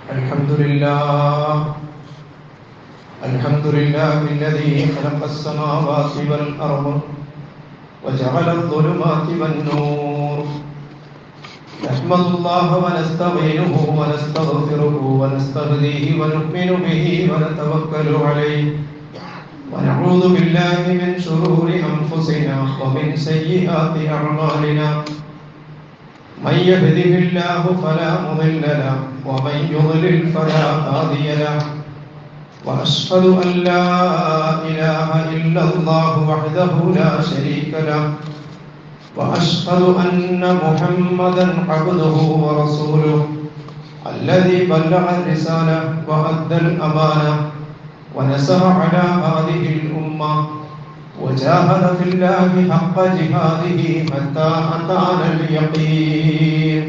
الحمد لله الذي خلق السماوات والأرض وجعل الظلمات والنور. نحمد الله ونستعينه ونستغفره ونستهديه ونؤمن به ونتوكل عليه ونعوذ بالله من شرور أنفسنا ومن سيئات أعمالنا. من يهده الله فلا مضل له ومن يضلل فلا هادي له. وأشهد أن لا إله إلا الله وحده لا شريك له. وأشهد أن محمدا عبده ورسوله الذي بلغ الرسالة وأدى الأمانة ونصح على هذه الأمة وجاهد في الله حق جهاده حتى أتانا اليقين.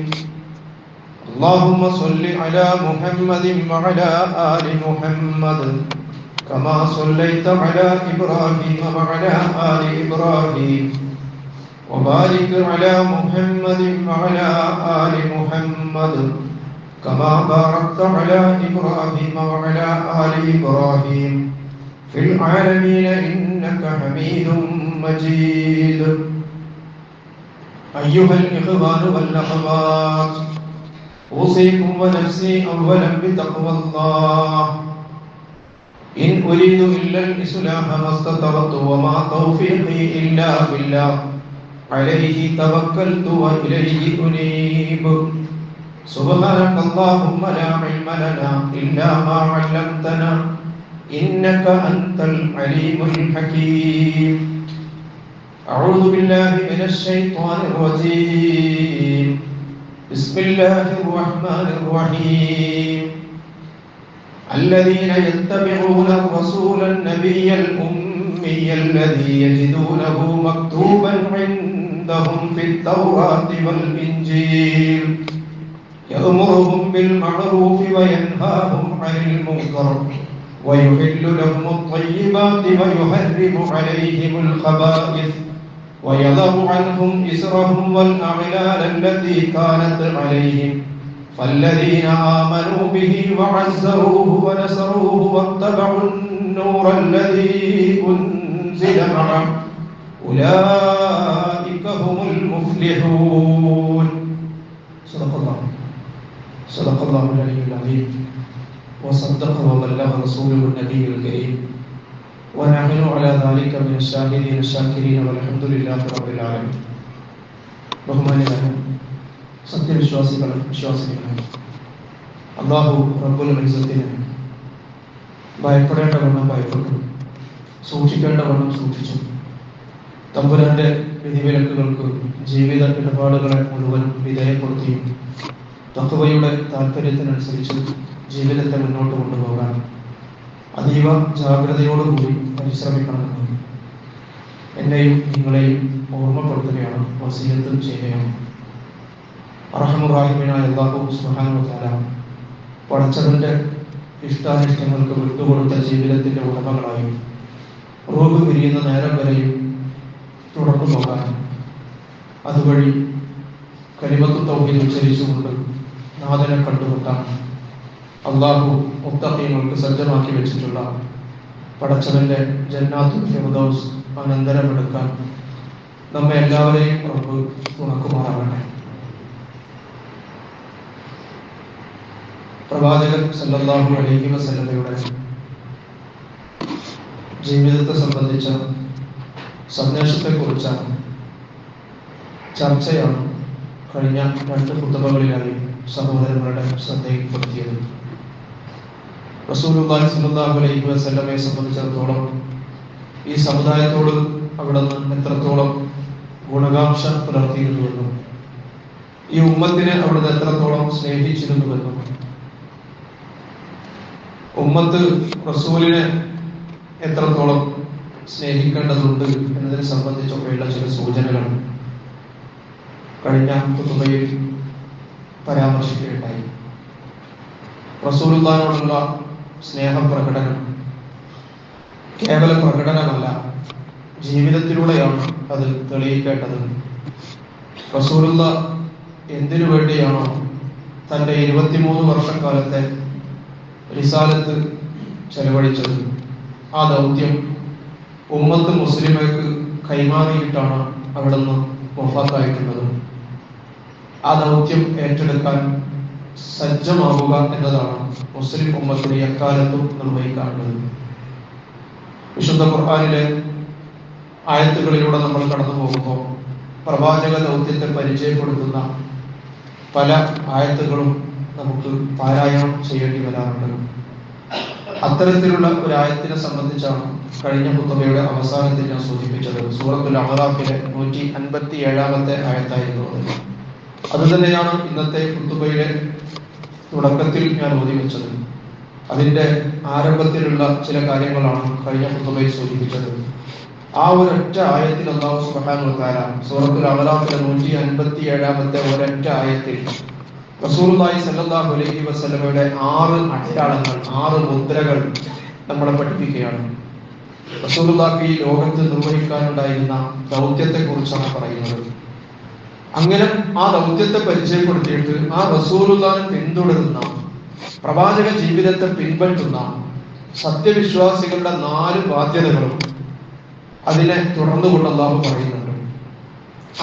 اللهم صل على محمد وعلى آل محمد كما صليت على إبراهيم وعلى آل إبراهيم وبارك على محمد وعلى آل محمد كما باركت على إبراهيم وعلى آل إبراهيم في العالمين إنك حميد مجيد. أيها الإخوان والأخوات، أوصيكم ونفسي أولا بتقوى الله. إن أريد إلا الإصلاح ما استطعت وما توفيقي إلا بالله عليه توكلت وإليه أنيب. سبحانك اللهم لا علم لنا إلا ما علمتنا إنك أنت العليم الحكيم. أعوذ بالله من الشيطان الرجيم. بسم الله الرحمن الرحيم. الذين يتبعون الرسول النبي الأمي الذي يجدونه مكتوبا عندهم في التوراة والإنجيل يأمرهم بالمعروف وينهاهم عن المنكر ويحل لهم الطيبات ويحرم عليهم الخبائث ويضع عنهم إسرهم والأغلال التي كانت عليهم فالذين آمنوا به وعزروه ونصروه واتبعوا النور الذي أنزل معه أولئك هم المفلحون. صدق الله العلي العظيم وصدق وبلغ رسوله النبي الكريم ونحن على ذلك من الشاهدين الشاكرين والحمد لله رب العالمين. ബഹുമാന്യരായ സത്യവിശ്വാസികളും വിശ്വാസികളും, അല്ലാഹു റബ്ബുൽ ഇസ്സത്തിന് ഭയപ്പെടേണ്ടവണ്ണം ഭയപ്പെട്ടു, സൂക്ഷിക്കേണ്ടവണ്ണം സൂക്ഷിച്ചു. തമ്പുരാന്റെ വിധിവിലക്കുകൾക്ക് ജീവിത ഇടപാടുകളെ മുഴുവൻ വിധേയപ്പെടുത്തിയും തഖ്വയുടെ താല്പര്യത്തിനനുസരിച്ച് ജീവിതത്തെ മുന്നോട്ട് കൊണ്ടുപോകാൻ അതീവ ജാഗ്രതയോടുകൂടി പരിശ്രമിക്കണമെന്ന് എന്നെയും നിങ്ങളെയും ഓർമ്മപ്പെടുത്തുകയാണ്, വസിയത്ത് ചെയ്യുകയാണ്. അർഹമുർ-റഹീമായ അല്ലാഹു സുബ്ഹാനഹു വ തആല പടച്ചവന്റെ ഇഷ്ടാനിഷ്ടങ്ങൾക്ക് വിട്ടുകൊടുത്ത ജീവിതത്തിന്റെ ഉടമകളായും റൂഹ് പിരിയുന്ന നേരം വരെയും തുടർന്നു പോകാൻ, അതുവഴി കലിമത്തു തൗഹീദ് ഉച്ചരിച്ചുകൊണ്ട് നാഥനെ കണ്ടുമുട്ടാൻ അല്ലാഹു മുത്തഖീങ്ങൾക്ക് സജ്ജമാക്കി വെച്ചിട്ടുള്ള പടച്ചവന്റെ ജന്നാത്തുൽ ഫിർദൗസ് അനന്തരമെടുക്കാൻ നമ്മെ എല്ലാവരെയും റബ്ബ് തുണക്കുമാറാകട്ടെ. പ്രവാചകൻ സല്ലല്ലാഹു അലൈഹി വസല്ലമയുടെ ജീവിതത്തെ സംബന്ധിച്ച സന്ദേശത്തെക്കുറിച്ചാണ് ചർച്ചയാണ് കഴിഞ്ഞ 2 ഖുതുബകളിലായി സഹോദരങ്ങളുടെ ശ്രദ്ധയിൽപ്പെടുത്തിയത്. റസൂലുള്ളാഹി സ്വല്ലല്ലാഹു അലൈഹി വസല്ലമയെ സംബന്ധിച്ചിടത്തോളം ഈ സമുദായത്തോട് അവിടുന്ന് എത്രത്തോളം ഗുണകാംക്ഷ പുലർത്തിയിരുന്നുവെന്നും ഈ ഉമ്മത്തിനെ അവിടുന്ന് എത്രത്തോളം സ്നേഹിച്ചിരുന്നുവെന്നും ഉമ്മത്ത് റസൂലിനെ എത്രത്തോളം സ്നേഹിക്കേണ്ടതുണ്ട് എന്നതിനെ സംബന്ധിച്ചൊക്കെയുള്ള ചില സൂചനകൾ കഴിഞ്ഞ ഖുതുബയിൽ പരാമർശിക്കുകയുണ്ടായി. റസൂലുള്ളാഹിനോടുള്ള സ്നേഹപ്രകടനം കേവല പ്രകടനമല്ല, ജീവിതത്തിലൂടെയാണ് അത് തെളിയിക്കേണ്ടത്. റസൂലുള്ള എന്തിനു വേണ്ടിയാണോ തൻ്റെ 23 വർഷക്കാലത്തെ റിസാലത്ത് ചെലവഴിച്ചത്. ആ ദൗത്യം ഉമ്മത്ത് മുസ്ലിമേക്ക് കൈമാറിയിട്ടാണ് അവിടുന്ന് വഫാത്തായിട്ടുള്ളത്. ആ ദൗത്യം ഏറ്റെടുക്കാൻ സജ്ജമാവുക എന്നതാണ് മുസ്ലിം ഉമ്മത്തിനെ എക്കാലത്തും നിർവഹിക്കാറുള്ളത്. വിശുദ്ധ ഖുർആനിലെ ആയത്തുകളിലൂടെ നമ്മൾ കടന്നു പോകുമ്പോൾ പ്രവാചക ദൗത്യത്തെ പരിചയപ്പെടുത്തുന്ന പല ആയത്തുകളും നമുക്ക് പാരായണം ചെയ്യേണ്ടി വരാറുണ്ട്. അത്തരത്തിലുള്ള ഒരു ആയത്തിനെ സംബന്ധിച്ചാണ് കഴിഞ്ഞ ഖുത്ബയുടെ അവസാനത്തിൽ ഞാൻ സൂചിപ്പിച്ചത്. സൂറത്തുൽ അഅറാഫിലെ 157-ാമത്തെ ആയത്തായിരുന്നു അത്. അതുതന്നെയാണ് ഇന്നത്തെ ഖുത്ബയുടെ തുടക്കത്തിൽ ഞാൻ ഓതി വെച്ചത്. അതിന്റെ ആരംഭത്തിലുള്ള ചില കാര്യങ്ങളാണ് കഴിഞ്ഞ ഖുത്ബയിൽ സൂചിപ്പിച്ചത്. ആ ഒരൊറ്റ ആയത്തിൽ അല്ലാഹു സുബ്ഹാനഹു വ തആല സൂറത്തുൽ അഅറാഫിലെ 157-ാമത്തെ ഒരൊറ്റ ആയത്തിൽ റസൂലുള്ളാഹി സ്വല്ലല്ലാഹു അലൈഹി വസല്ലമയുടെ 6 അടയാളങ്ങൾ, 6 മുദ്രകൾ നമ്മളെ പഠിപ്പിക്കുകയാണ്. റസൂലുള്ളാഹി ഈ ലോകത്ത് നിർവഹിക്കാനുണ്ടായിരുന്ന ദൗത്യത്തെ കുറിച്ചാണ് പറയുന്നത്. അങ്ങനെ ആ ദൗത്യത്തെ പരിചയപ്പെടുത്തിയിട്ട് ആ റസൂലുള്ളാഹിനെ പിന്തുടരുന്ന, പ്രവാചക ജീവിതത്തെ പിൻപറ്റുന്ന സത്യവിശ്വാസികളുടെ 4 ബാധ്യതകളും അതിനെ തുടർന്നുകൊണ്ട് അല്ലാഹു പറയുന്നുണ്ട്.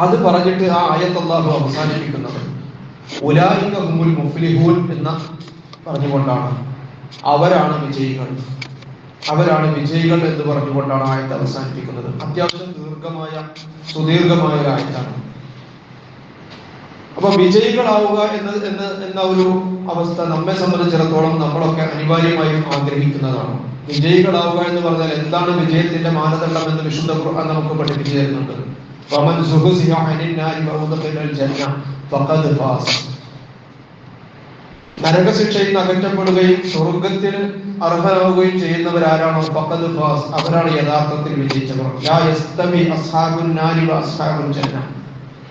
അത് പറഞ്ഞിട്ട് ആ ആയത്ത് അല്ലാഹു അവസാനിപ്പിക്കുന്നത് ഉലൈക ഹുമുൽ മുഫ്ലിഹൂൻ എന്ന് പറഞ്ഞുകൊണ്ടാണ്. അവരാണ് വിജയികൾ, അവരാണ് വിജയികൾ എന്ന് പറഞ്ഞുകൊണ്ടാണ് ആയത്ത് അവസാനിപ്പിക്കുന്നത്. അത്യാവശ്യം സുദീർഘമായ ഒരു ആയത്താണ്. അപ്പൊ വിജയികളാവുക എന്ന ഒരു അവസ്ഥ നമ്മെ സംബന്ധിച്ചിടത്തോളം നമ്മളൊക്കെ അനിവാര്യമായും ആഗ്രഹിക്കുന്നതാണ്. വിജയികളാവുക എന്ന് പറഞ്ഞാൽ എന്താണ് വിജയത്തിന്റെ മാനദണ്ഡം എന്ന് വിശുദ്ധ ഖുർആൻ നമുക്ക് പഠിപ്പിച്ചു തരുന്നുണ്ട്. ഫമൻ സുഹ്സിഹ അനിൻ നാരി വഉദ്ഖിലൽ ജന്ന ഫഖദ് ഫാസ്. നരകശിക്ഷയിൽ നിന്ന് അകറ്റപ്പെടുകയും സ്വർഗത്തിന് അർഹരാവുകയും ചെയ്യുന്നവരാരാണോ ഫഖദ് ഫാസ്, അവരാണ് യഥാർത്ഥത്തിൽ വിജയിച്ചവർ. ലാ യസ്തവി അസ്ഹാബുൻ നാരി വ അസ്ഹാബുൽ ജന്ന.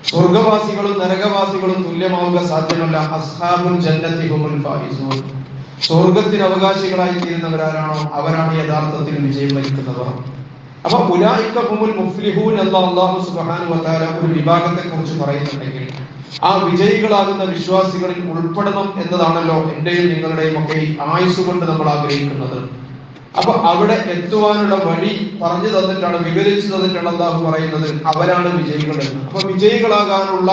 സ്വർഗവാസികളും നരകവാസികളും തുല്യമാവുക സാധ്യമല്ല. അസ്ഹാബുൽ ജന്നത്തി ഹുമുൽ ഫായിസൂൻ. സ്വർഗത്തിന് അവകാശികളായി തീരുന്നവരാരാണോ അവരാണ് യഥാർത്ഥത്തിൽ വിജയം വരിക്കുന്നവർ. അപ്പൊ ഉലൈക ഹുമുൽ മുഫ്ലിഹൂൻ എന്ന് അല്ലാഹു സുബ്ഹാനഹു വ തആല ഒരു വിഭാഗത്തെ കുറിച്ച് പറയുന്നുണ്ടെങ്കിൽ ആ വിജയികളാകുന്ന വിശ്വാസികളിൽ ഉൾപ്പെടണം എന്നതാണല്ലോ എന്റെയും നിങ്ങളുടെയും ഒക്കെ ആയുസ് കൊണ്ട് നമ്മൾ ആഗ്രഹിക്കുന്നത്. അപ്പൊ അവിടെ എത്തുവാനുള്ള വഴി പറഞ്ഞു തന്നിട്ടാണ്, വിവരിച്ചു തന്നിട്ടാണ് അല്ലാഹു പറയുന്നത് അവരാണ് വിജയികൾ എന്ന്. അപ്പൊ വിജയികളാകാനുള്ള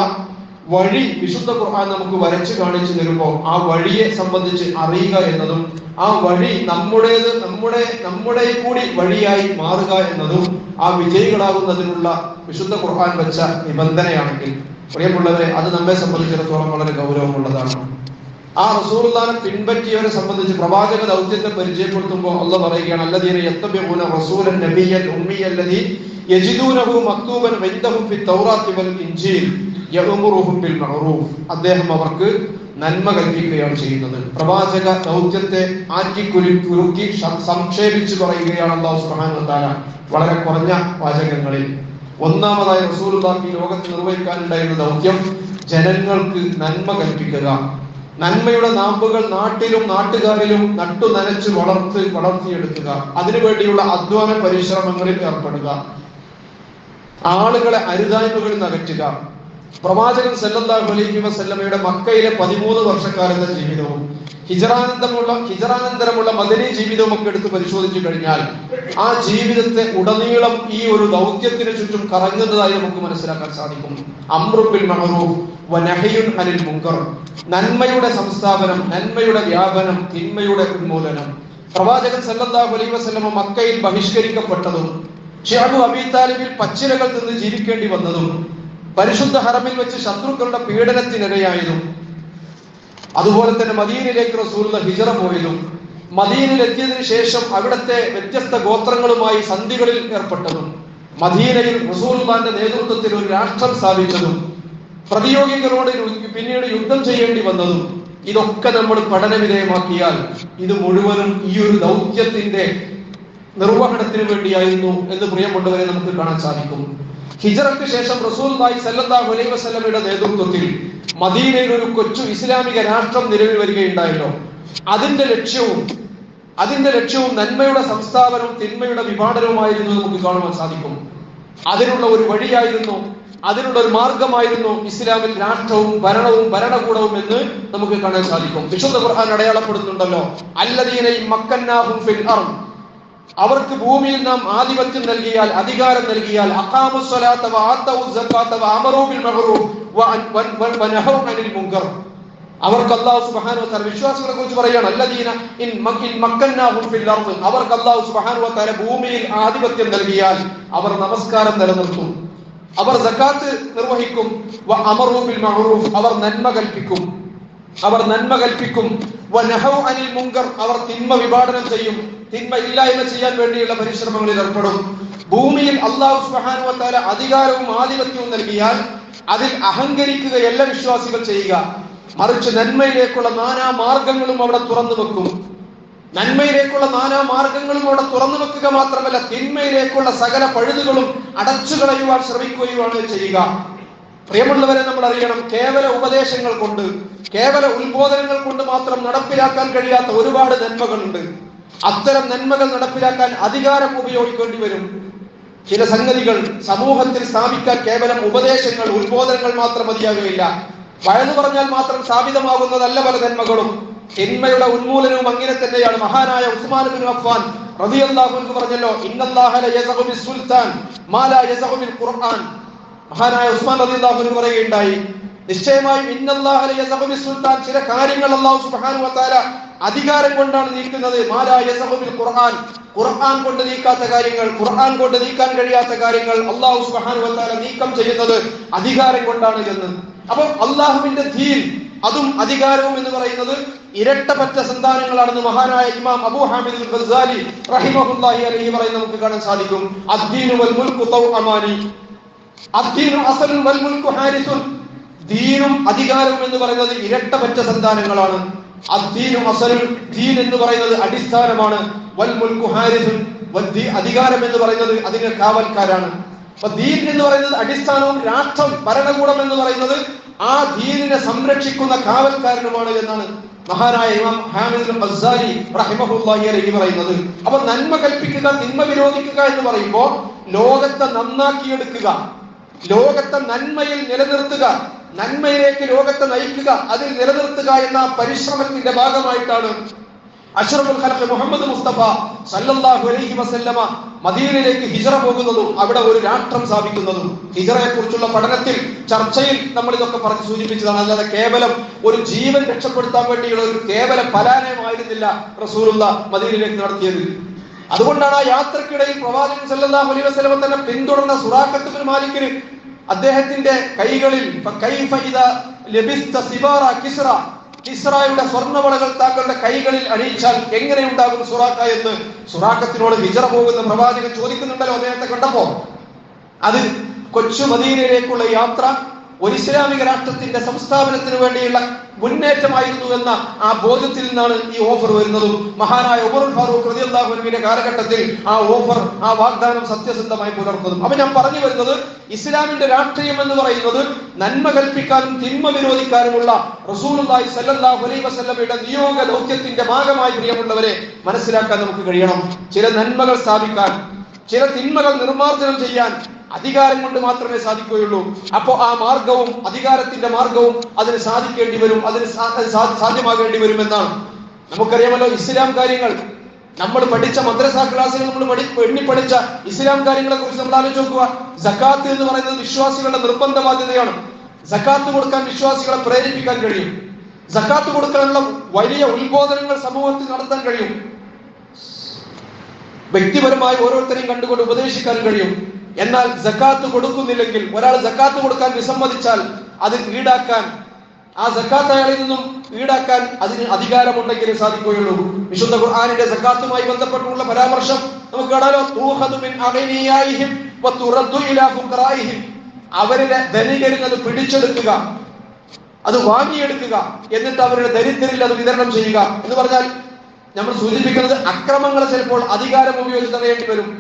വഴി വിശുദ്ധ ഖുർആൻ നമുക്ക് വരച്ചു കാണിച്ചു തരുമ്പോൾ ആ വഴിയെ സംബന്ധിച്ച് അറിയുക എന്നതും ആ വഴി നമ്മുടെ കൂടി വഴിയായി മാറുക എന്നതും ആ വിജയികളാകുന്നതിനുള്ള വിശുദ്ധ ഖുർആൻ വെച്ച നിബന്ധനയാണെങ്കിൽ പ്രിയമുള്ളവരെ അത് നമ്മെ സംബന്ധിച്ചിടത്തോളം വളരെ ഗൗരവമുള്ളതാണ്. ആ റസൂലുള്ളാഹിനെ പിൻപറ്റിയവരെ സംബന്ധിച്ച് പ്രവാചക ദൗത്യത്തെ പരിചയപ്പെടുത്തുമ്പോൾ അല്ലാഹു പറയുകയാണ് അല്ലദീന യത്തബിഊന റസൂലൻ നബിയ്യൽ ഉമ്മിയല്ലദീ യജിദൂനഹു മക്തൂബൻ ഇൻദഹും ഫി തൗറാത്തി വൽ ഇൻജീൽ യഅ്മുറുഹും ബിൽ മഅറൂഫ്. അദ്ദേഹം അവർക്ക് നന്മ കൽപ്പിക്കുകയാണ് ചെയ്യുന്നത്. പ്രവാചക ദൗത്യത്തെ ആറ്റിക്കുരുക്കി സംക്ഷേപിച്ചു പറയുകയാണ് അല്ലാഹു സുബ്ഹാനഹു വ തആല വളരെ കുറഞ്ഞ വാചകങ്ങളിൽ. ഒന്നാമതായി റസൂലുള്ളാഹി ലോകത്ത് നിർവഹിക്കാനുണ്ടായിരുന്ന ദൗത്യം ജനങ്ങൾക്ക് നന്മ കൽപ്പിക്കുക. നന്മയുടെ നാമ്പുകൾ നാട്ടിലും നാട്ടുകാരിലും നട്ടു നനച്ച് വളർത്തിയെടുക്കുക. അതിനുവേണ്ടിയുള്ള അധ്വാന പരിശ്രമങ്ങളിൽ ഏർപ്പെടുക. ആളുകളെ അരുതായ്മകളിൽ നിന്ന് അകറ്റുക. പ്രവാചകൻ സല്ലല്ലാഹു അലൈഹി വസല്ലമയുടെ മക്കയിലെ 13 വർഷക്കാലത്തെ ജീവിതവും ഹിജറാനന്തരമുള്ള മദനി ജീവിതവും ഒക്കെ എടുത്ത് പരിശോധിച്ചു കഴിഞ്ഞാൽ ആ ജീവിതത്തെ ഉടനീളം ഈ ഒരു ദൗത്യത്തിന് ചുറ്റും കറങ്ങുന്നതായി നമുക്ക് മനസ്സിലാക്കാൻ സാധിക്കും. അംറു ബിൽ മഅറൂഫ് വ നഹ്യുൻ അനിൽ മുൻകർ. നന്മയുടെ സംസ്ഥാപനം, നന്മയുടെ വ്യാപനം, തിന്മയുടെ ഉന്മൂലനം. പ്രവാചകൻ സല്ലല്ലാഹു അലൈഹി വസല്ലമ മക്കയിൽ ബഹിഷ്കരിക്കപ്പെട്ടതും ശിഅബു അബീ താലിബിൽ പച്ചിലകൾ തിന്ന് ജീവിക്കേണ്ടി വന്നതും പരിശുദ്ധ ഹറമിൽ വെച്ച് ശത്രുക്കളുടെ പീഡനത്തിനിരയായതും അതുപോലെ തന്നെ മദീനയിലേക്ക് റസൂലുള്ളാഹി ഹിജറ പോയതും മദീനയിൽ എത്തിയതിനു ശേഷം അവിടുത്തെ വ്യത്യസ്ത ഗോത്രങ്ങളുമായി സന്ധികളിൽ ഏർപ്പെട്ടതും മദീനയിൽ റസൂലുള്ളാഹിന്റെ നേതൃത്വത്തിൽ ഒരു രാഷ്ട്രം സ്ഥാപിച്ചതും പ്രതിയോഗികളോട് പിന്നീട് യുദ്ധം ചെയ്യേണ്ടി വന്നതും ഇതൊക്കെ നമ്മൾ പഠനവിധേയമാക്കിയാൽ ഇത് മുഴുവനും ഈ ഒരു ദൗത്യത്തിന്റെ നിർവഹണത്തിന് വേണ്ടിയായിരുന്നു എന്ന് പ്രിയമുള്ളവരെ നമുക്ക് കാണാൻ സാധിക്കും. ഹിജറയ്ക്ക് ശേഷം റസൂലുള്ളാഹി സ്വല്ലല്ലാഹു അലൈഹി വസല്ലമയുടെ നേതൃത്വത്തിൽ മദീനയിൽ ഒരു കൊച്ചു ഇസ്ലാമിക രാഷ്ട്രം നിലവിൽ വരികയുണ്ടായല്ലോ. അതിന്റെ ലക്ഷ്യവും നന്മയുടെ സംസ്ഥാപനവും തിന്മയുടെ വിഭാടനവുമായിരുന്നു നമുക്ക് കാണുവാൻ സാധിക്കും. അതിനുള്ള ഒരു വഴിയായിരുന്നു അതിനുള്ള ഒരു മാർഗമായിരുന്നു ഇസ്ലാമിൽ രാഷ്ട്രവും ഭരണവും ഭരണകൂടവും എന്ന് നമുക്ക് കാണാൻ സാധിക്കും. വിശുദ്ധ ഖുർആൻ അടയാളപ്പെടുന്നുണ്ടല്ലോ, അല്ലദീന മക്കന്നാഹും ഫിൽ അർദ്, അവർക്ക് ഭൂമിയിൽ നാം ആധിപത്യം നൽകിയാൽ, അധികാരം നൽകിയാൽ, അഖാമുസ് സ്വലാത്ത വആതഉസ് സകാത്ത വഅമറൂ ബിൽ മഅറൂഫ് വനഹൗ അനിൽ മുൻകർ, അവർക്ക് അല്ലാഹു സുബ്ഹാനഹു വ തആല വിശ്വാസികളെ കുറിച്ച് പറയുകയാണ്, അല്ലദീന ഇൻ മക്കന്നാഹും ഫിൽ അർദ്, അവർക്ക് അല്ലാഹു സുബ്ഹാനഹു വ തആല ഭൂമിയിൽ ആധിപത്യം നൽകിയാൽ അവർ നമസ്കാരം നിലനിർത്തും, അവർ സകാത്ത് നിർവഹിക്കും, വഅമറൂ ബിൽ മഅറൂഫ്, അവർ നന്മ കൽപ്പിക്കും, വനഹൗ അനിൽ മുൻകർ, അവർ തിന്മ വിഭാടനം ചെയ്യും, തിന്മ ഇല്ലായ്മ ചെയ്യാൻ വേണ്ടിയുള്ള പരിശ്രമങ്ങളിൽ ഏർപ്പെടും. ഭൂമിയിൽ അല്ലാഹു സുബ്ഹാനഹു വ തആല അധികാരവും ആധിപത്യവും നൽകിയാൽ അതിൽ അഹങ്കരിക്കുകയല്ല വിശ്വാസികൾ ചെയ്യുക, മറിച്ച് നന്മയിലേക്കുള്ള നാനാ മാർഗങ്ങളും അവിടെ തുറന്നു വെക്കും. നന്മയിലേക്കുള്ള നാനാ മാർഗങ്ങളും അവിടെ തുറന്നു വെക്കുക മാത്രമല്ല, തിന്മയിലേക്കുള്ള സകല പഴുതുകളും അടച്ചു കളയുവാൻ ശ്രമിക്കുകയുമാണ് ചെയ്യുക. പ്രിയമുള്ളവരെ, നമ്മൾ അറിയണം, കേവല ഉപദേശങ്ങൾ കൊണ്ട്, കേവല ഉത്ബോധനങ്ങൾ കൊണ്ട് മാത്രം നടപ്പിലാക്കാൻ കഴിയാത്ത ഒരുപാട് നന്മകളുണ്ട്. അത്തരം നന്മകൾ നടപ്പിലാക്കാൻ അധികാരം ഉപയോഗിക്കേണ്ടി വരും. ചില സംഗതികൾ സമൂഹത്തിൽ സ്ഥാപിക്കാൻ കേവലം ഉപദേശങ്ങൾ, ഉത്ബോധനങ്ങൾ മാത്രം മതിയാകുകയില്ല. വയന്നു പറഞ്ഞാൽ മാത്രം സ്ഥാപിതമാകുന്നതല്ല പല നന്മകളും. തിന്മയുടെ ഉന്മൂലനവും അങ്ങനെ തന്നെയാണ്. മഹാനായ ഉസ്മാൻ ഇബ്നു അഫ്ഫാൻ റളിയല്ലാഹു അൻഹു പറഞ്ഞല്ലോ, ഇന്നല്ലാഹ ല യസഖു ബിസ് സുൽത്താൻ മാ ലാ യസഖു ബിൽ ഖുർആൻ. മഹാനായ ഉസ്മാൻ റളിയല്ലാഹു അൻഹു പറയുകയുണ്ടായി, നിശ്ചയമായും ഇന്നല്ലാഹ ല യസഖു ബിസ് സുൽത്താൻ, ചില കാര്യങ്ങൾ അല്ലാഹു സുബ്ഹാനഹു വ തആല അധികാരം കൊണ്ടാണ് നീക്കുന്നത്. മാ ലാ യസഖു ബിൽ ഖുർആൻ, ഖുർആൻ കൊണ്ട് നീക്കാത്ത കാര്യങ്ങൾ, ഖുർആൻ കൊണ്ട് നീക്കാൻ കഴിയാത്ത കാര്യങ്ങൾ അല്ലാഹു സുബ്ഹാനഹു വ തആല നീക്കം ചെയ്യുന്നത് അധികാരം കൊണ്ടാണ് എന്ന്. അപ്പോൾ അള്ളാഹുവിന്റെ ദീൻ, അതും അധികാരവും എന്ന് പറയുന്നത് ഇരട്ടപ്പറ്റ സന്താനങ്ങളാണെന്ന് മഹാനായ ഇമാം അബൂ ഹാമിദ് അൽ ഗസാലി റഹിമഹുല്ലാഹി അലൈഹി പറയുന്നത് നമുക്ക് കാണാൻ സാധിക്കും. അദ്ദീനു വൽ മുൽക്കു തൗഅമാനി, അദ്ദീനു അസ്ലുൻ വൽ മുൽക്കു ഹാരിസുൻ, ദീനും അധികാരവും എന്ന് പറയുന്നത് ഇരട്ടപ്പറ്റ സന്താനങ്ങളാണ്. അദ്ദീനു അസ്ലുൻ, ദീൻ എന്ന് പറയുന്നത് അടിസ്ഥാനമാണ്. വൽ മുൽക്കു ഹാരിസുൻ, അധികാരം എന്ന് പറയുന്നത് അതിന്റെ കാവൽക്കാരാണ്. അപ്പൊ ദീൻ എന്ന് പറയുന്നത് അടിസ്ഥാനവും, രാഷ്ട്രം ഭരണകൂടം എന്ന് പറയുന്നത് ആ ദീനിനെ സംരക്ഷിക്കുന്ന കാവൽക്കാരനുമാണ് എന്നാണ് മഹാനായ ഇമാം ഹാമിദ് അൽ ഗസാലി റഹിമഹുല്ലാഹി അലൈഹി പറയുന്നത്. അപ്പൊ നന്മ കൽപ്പിക്കുക, തിന്മ വിരോധിക്കുക എന്ന് പറയുമ്പോൾ ലോകത്തെ നന്നാക്കിയെടുക്കുക, ലോകത്തെ നന്മയിൽ നിലനിർത്തുക, നന്മയിലേക്ക് ലോകത്തെ നയിക്കുക, അതിൽ നിലനിർത്തുക എന്ന പരിശ്രമത്തിന്റെ ഭാഗമായിട്ടാണ് അഷ്റഫുൽ ഖൽഖ് മുഹമ്മദ് മുസ്തഫ സല്ലല്ലാഹു അലൈഹി വസല്ലമ മദീനയിലേക്ക് ഹിജ്റ പോകുന്നതും അവിടെ ഒരു രാഷ്ട്രം സ്ഥാപിക്കുന്നതും. ഹിജ്റയെ കുറിച്ചുള്ള പഠനത്തിൽ, ചർച്ചയിൽ നമ്മൾ ഇതൊക്കെ പറഞ്ഞു സൂചിപ്പിച്ചതാണ്. അല്ലാതെ കേവലം ഒരു ജീവൻ രക്ഷപ്പെടുത്താൻ വേണ്ടിയുള്ള ഒരു കേവല പലായനമായിരുന്നില്ല റസൂലുള്ള മദീനയിലേക്ക് നടത്തിയത്. അതുകൊണ്ടാണ് ആ യാത്രക്കിടയിൽ പ്രവാചകൻ സല്ലല്ലാഹു അലൈഹി വസല്ലമ തന്നെ പിന്തുടർന്ന സുറാഖത്ത് ബിൻ മാലിക്കിന് അദ്ദേഹത്തിന്റെ കൈകളിൽ കിസ്റയുടെ സ്വർണ്ണവളകൾ താങ്കളുടെ കൈകളിൽ അണിയിച്ചാൽ എങ്ങനെയുണ്ടാകും സുറാഖ എന്ന് സുറാഖത്തിനോട് ഹിജ്റ പോകുന്ന പ്രവാചകൻ ചോദിക്കുന്നുണ്ടല്ലോ അദ്ദേഹത്തെ കണ്ടപ്പോ. അത് കൊച്ചു മദീനയിലേക്കുള്ള യാത്ര ഒരു ഇസ്ലാമിക രാഷ്ട്രത്തിന്റെ സംസ്ഥാപനത്തിന് വേണ്ടിയുള്ള മുന്നേറ്റമായിരുന്നു എന്ന ആ ബോധ്യത്തിൽ നിന്നാണ് ഈ ഓഫർ വരുന്നതും. മഹാനായ ഉമറുൽ ഫാറൂഖ് റളിയല്ലാഹു അൻഹുവിന്റെ കാലഘട്ടത്തിൽ ആ ഓഫർ, ആ വാഗ്ദാനം സത്യസന്ധമായി പുലർന്നതും. അപ്പൊ ഞാൻ പറഞ്ഞു വരുന്നത്, ഇസ്ലാമിന്റെ രാഷ്ട്രീയം എന്ന് പറയുന്നത് നന്മ കൽപ്പിക്കാനും തിന്മ വിരോധിക്കാനുമുള്ള റസൂലുള്ളാഹി സ്വല്ലല്ലാഹു അലൈഹി വസല്ലമയുടെ നിയോഗ ദൗത്യത്തിന്റെ ഭാഗമായി പ്രിയമുള്ളവരെ മനസ്സിലാക്കാൻ നമുക്ക് കഴിയണം. ചില നന്മകൾ സ്ഥാപിക്കാൻ, ചില തിന്മകൾ നിർമ്മാർജ്ജനം ചെയ്യാൻ അധികാരം കൊണ്ട് മാത്രമേ സാധിക്കുകയുള്ളൂ. അപ്പോ ആ മാർഗവും, അധികാരത്തിന്റെ മാർഗവും അതിന് സാധിക്കേണ്ടി വരും, അതിന് സാധ്യമാകേണ്ടി വരുമെന്നാണ്. നമുക്കറിയാമല്ലോ ഇസ്ലാം കാര്യങ്ങൾ. നമ്മൾ പഠിച്ച മദ്രസ ക്ലാസ്സിൽ നമ്മൾ എണ്ണി പഠിച്ച ഇസ്ലാം കാര്യങ്ങളെ കുറിച്ച് നമ്മൾ ആലോചിച്ച് നോക്കുക. സക്കാത്ത് എന്ന് പറയുന്നത് വിശ്വാസികളുടെ നിർബന്ധ ബാധ്യതയാണ്. സക്കാത്ത് കൊടുക്കാൻ വിശ്വാസികളെ പ്രേരിപ്പിക്കാൻ കഴിയും. സക്കാത്ത് കൊടുക്കാനുള്ള വലിയ ഉത്ബോധനങ്ങൾ സമൂഹത്തിൽ നടത്താൻ കഴിയും. വ്യക്തിപരമായി ഓരോരുത്തരെയും കണ്ടുകൊണ്ട് ഉപദേശിക്കാൻ കഴിയും. എന്നാൽ സക്കാത്ത് കൊടുക്കുന്നില്ലെങ്കിൽ, ഒരാൾ സക്കാത്ത് കൊടുക്കാൻ വിസമ്മതിച്ചാൽ അത് ഈടാക്കാൻ, ആ സക്കാത്ത് അയാളിൽ നിന്നും ഈടാക്കാൻ അതിന് അധികാരമുണ്ടെങ്കിലേ സാധിക്കുകയുള്ളൂ. വിശുദ്ധ ഖുർആനിന്റെ സക്കാത്തുമായി ബന്ധപ്പെട്ടുള്ള പരാമർശം നമുക്ക് കാണാലോ. തൂഖദു മിൻ അഗ്നിയായിഹിം വതുറദ്ദു ഇലാ ഫുഖറായിഹിം, അവരുടെ ധനികരിൽ അത് പിടിച്ചെടുക്കുക, അത് വാങ്ങിയെടുക്കുക, എന്നിട്ട് അവരുടെ ദരിദ്രരിൽ അത് വിതരണം ചെയ്യുക എന്ന് പറഞ്ഞാൽ നമ്മൾ സൂചിപ്പിക്കുന്നത് അക്രമങ്ങൾ ചിലപ്പോൾ അധികാരം ഉപയോഗിച്ച് തടയേണ്ടി വരും.